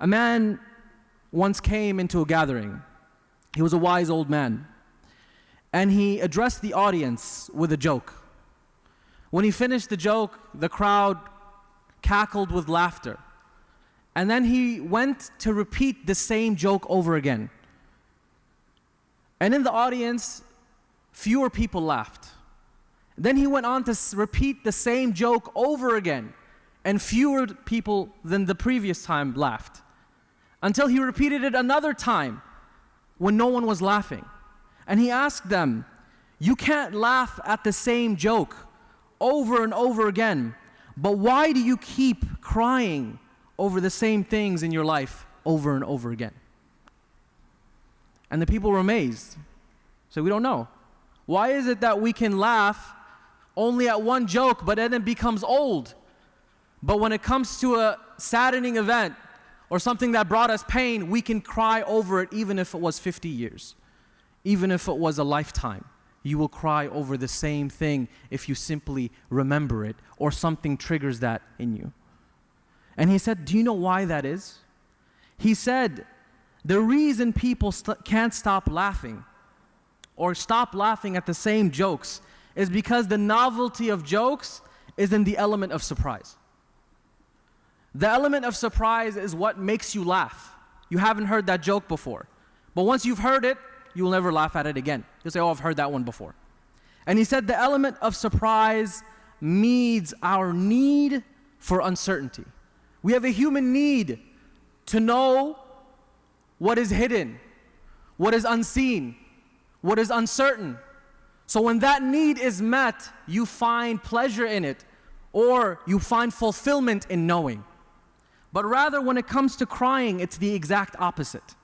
A man once came into a gathering. He was a wise old man. And he addressed the audience with a joke. When he finished the joke, the crowd cackled with laughter. And then he went to repeat the same joke over again. And in the audience, fewer people laughed. Then he went on to repeat the same joke over again, and fewer people than the previous time laughed. Until he repeated it another time when no one was laughing. And he asked them, "You can't laugh at the same joke over and over again, but why do you keep crying over the same things in your life over and over again?" And the people were amazed. So we don't know. Why is it that we can laugh only at one joke, but then it becomes old? But when it comes to a saddening event or something that brought us pain, we can cry over it even if it was 50 years. Even if it was a lifetime. You will cry over the same thing if you simply remember it or something triggers that in you. And he said, do you know why that is? He said, the reason people can't stop laughing or stop laughing at the same jokes is because the novelty of jokes is in the element of surprise. The element of surprise is what makes you laugh. You haven't heard that joke before. But once you've heard it, you will never laugh at it again. You'll say, oh, I've heard that one before. And he said the element of surprise meets our need for uncertainty. We have a human need to know what is hidden, what is unseen, what is uncertain. So when that need is met, you find pleasure in it, or you find fulfillment in knowing. But rather, when it comes to crying, it's the exact opposite.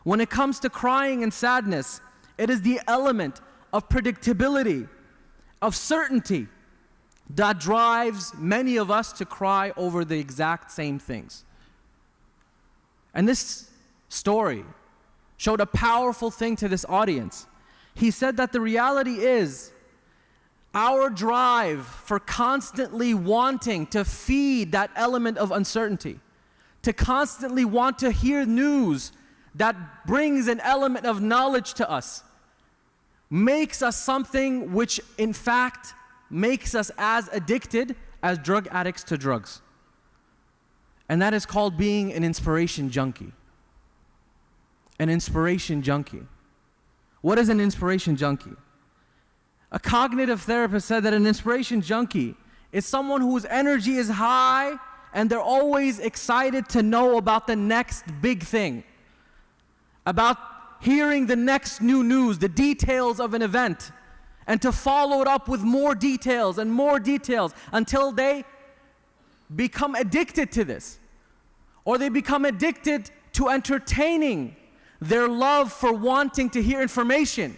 When it comes to crying and sadness, it is the element of predictability, of certainty, that drives many of us to cry over the exact same things. And this story showed a powerful thing to this audience. He said that the reality is our drive for constantly wanting to feed that element of uncertainty, to constantly want to hear news that brings an element of knowledge to us, makes us something which in fact makes us as addicted as drug addicts to drugs. And that is called being an inspiration junkie. An inspiration junkie. What is an inspiration junkie? A cognitive therapist said that an inspiration junkie is someone whose energy is high and they're always excited to know about the next big thing, about hearing the next new news, the details of an event, and to follow it up with more details and more details until they become addicted to this, or they become addicted to entertaining their love for wanting to hear information,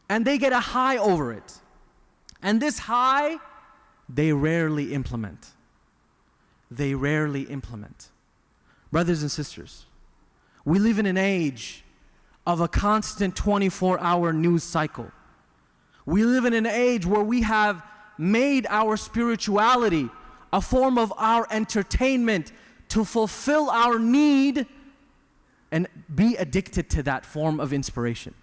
and they get a high over it. And this high, they rarely implement. They rarely implement. Brothers and sisters, we live in an age of a constant 24-hour news cycle. We live in an age where we have made our spirituality a form of our entertainment to fulfill our need and be addicted to that form of inspiration.